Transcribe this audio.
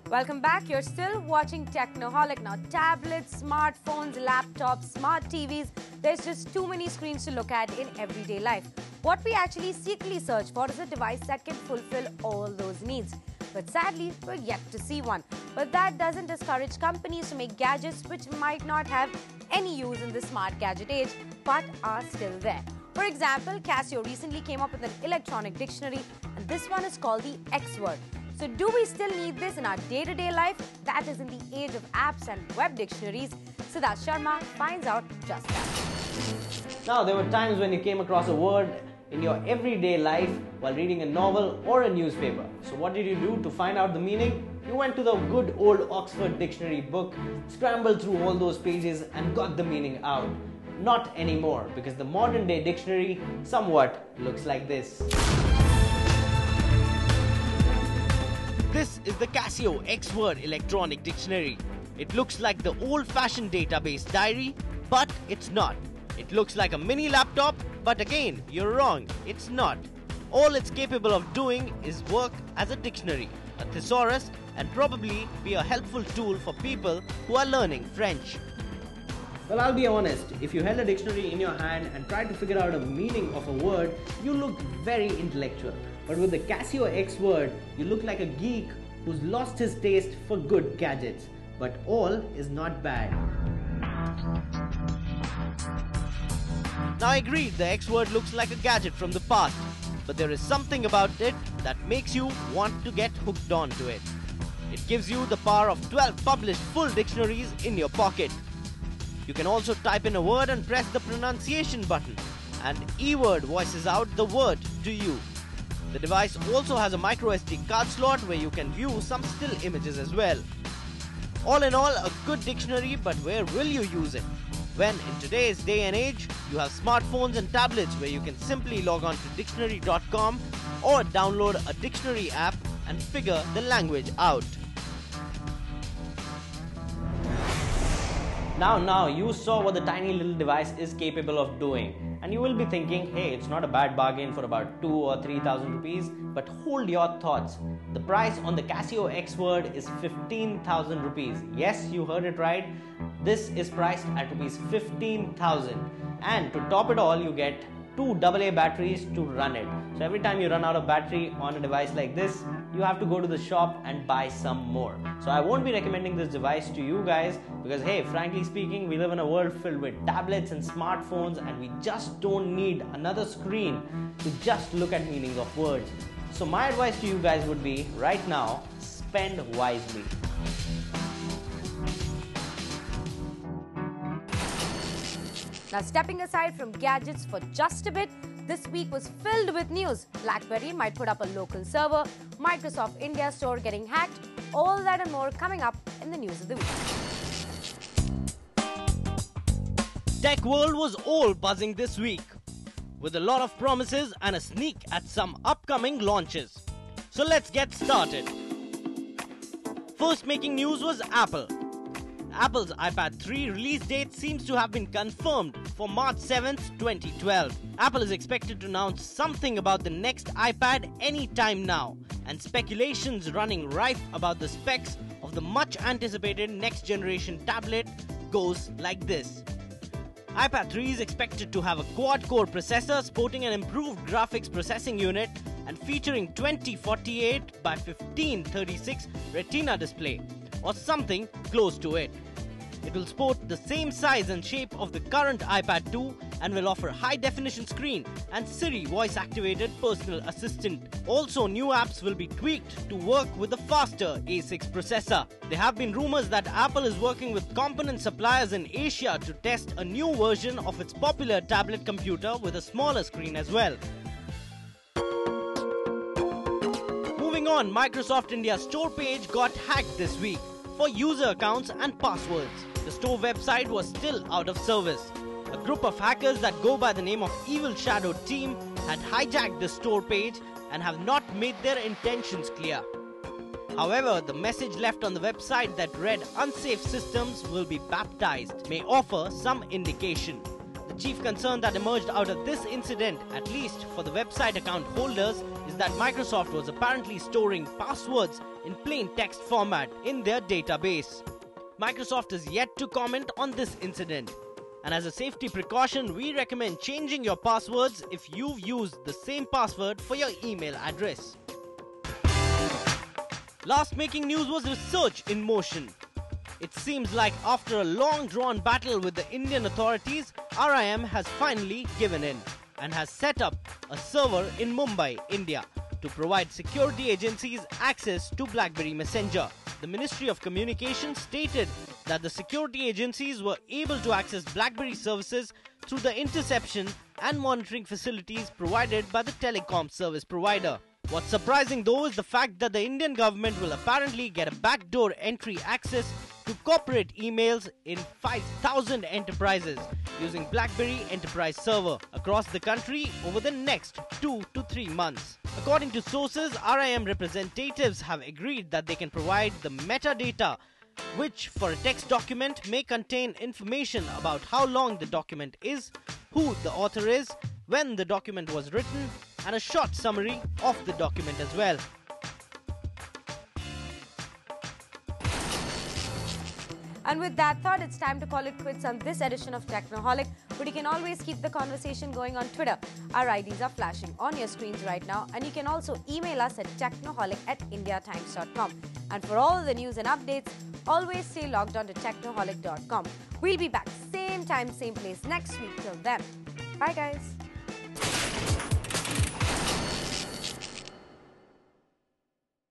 Welcome back. You're still watching Technoholik. Now, tablets, smartphones, laptops, smart TVs, there's just too many screens to look at in everyday life. What we actually secretly search for is a device that can fulfill all those needs. But sadly, we're yet to see one. But that doesn't discourage companies to make gadgets which might not have any use in the smart gadget age, but are still there. For example, Casio recently came up with an electronic dictionary, and this one is called the X word. So do we still need this in our day-to-day life? That is in the age of apps and web dictionaries. Siddhartha Sharma finds out just that. Now, there were times when you came across a word in your everyday life while reading a novel or a newspaper. So what did you do to find out the meaning? You went to the good old Oxford dictionary book, scrambled through all those pages and got the meaning out. Not anymore, because the modern day dictionary somewhat looks like this. This is the Casio X-Word electronic dictionary. It looks like the old-fashioned database diary, but it's not. It looks like a mini laptop, but again, you're wrong, it's not. All it's capable of doing is work as a dictionary, a thesaurus, and probably be a helpful tool for people who are learning French. Well, I'll be honest, if you held a dictionary in your hand and tried to figure out a meaning of a word, you look very intellectual. But with the Casio X word, you look like a geek who's lost his taste for good gadgets. But all is not bad. Now I agree, the X word looks like a gadget from the past, but there is something about it that makes you want to get hooked onto it. It gives you the power of 12 published full dictionaries in your pocket. You can also type in a word and press the pronunciation button, and eWord voices out the word to you. The device also has a micro SD card slot where you can view some still images as well. All in all, a good dictionary, but where will you use it? When in today's day and age, you have smartphones and tablets where you can simply log on to dictionary.com or download a dictionary app and figure the language out. Now you saw what the tiny little device is capable of doing. And you will be thinking, hey, it's not a bad bargain for about 2,000 or 3,000 rupees. But hold your thoughts. The price on the Casio X word is 15,000 rupees. Yes, you heard it right. This is priced at rupees 15,000. And to top it all, you get 2 AA batteries to run it. So every time you run out of battery on a device like this, you have to go to the shop and buy some more. So I won't be recommending this device to you guys because, hey, frankly speaking, we live in a world filled with tablets and smartphones, and we just don't need another screen to just look at meanings of words. So my advice to you guys would be, right now, spend wisely. Now, stepping aside from gadgets for just a bit, this week was filled with news. BlackBerry might put up a local server, Microsoft India store getting hacked, all that and more coming up in the news of the week. Tech world was all buzzing this week, with a lot of promises and a sneak at some upcoming launches. So let's get started. First making news was Apple. Apple's iPad 3 release date seems to have been confirmed for March 7th, 2012. Apple is expected to announce something about the next iPad anytime now, and speculations running rife about the specs of the much anticipated next generation tablet goes like this. iPad 3 is expected to have a quad-core processor sporting an improved graphics processing unit and featuring 2048 by 1536 Retina display, or something close to it. It will sport the same size and shape of the current iPad 2 and will offer high-definition screen and Siri voice-activated personal assistant. Also, new apps will be tweaked to work with a faster A6 processor. There have been rumors that Apple is working with component suppliers in Asia to test a new version of its popular tablet computer with a smaller screen as well. Moving on, Microsoft India store page got hacked this week for user accounts and passwords. The store website was still out of service. A group of hackers that go by the name of Evil Shadow Team had hijacked the store page and have not made their intentions clear. However, the message left on the website that read "unsafe systems will be baptized" may offer some indication. The chief concern that emerged out of this incident, at least for the website account holders, is that Microsoft was apparently storing passwords in plain text format in their database. Microsoft is yet to comment on this incident. And as a safety precaution, we recommend changing your passwords if you've used the same password for your email address. Last making news was research in motion. It seems like after a long-drawn battle with the Indian authorities, RIM has finally given in and has set up a server in Mumbai, India, to provide security agencies access to BlackBerry Messenger. The Ministry of Communications stated that the security agencies were able to access BlackBerry services through the interception and monitoring facilities provided by the telecom service provider. What's surprising though is the fact that the Indian government will apparently get a backdoor entry access to corporate emails in 5,000 enterprises using BlackBerry Enterprise Server across the country over the next 2 to 3 months. According to sources, RIM representatives have agreed that they can provide the metadata, which for a text document may contain information about how long the document is, who the author is, when the document was written, and a short summary of the document as well. And with that thought, it's time to call it quits on this edition of Technoholik, but you can always keep the conversation going on Twitter. Our IDs are flashing on your screens right now, and you can also email us at technoholic@indiatimes.com. And for all the news and updates, always stay logged on to technoholic.com. We'll be back same time, same place next week. Till then, bye guys.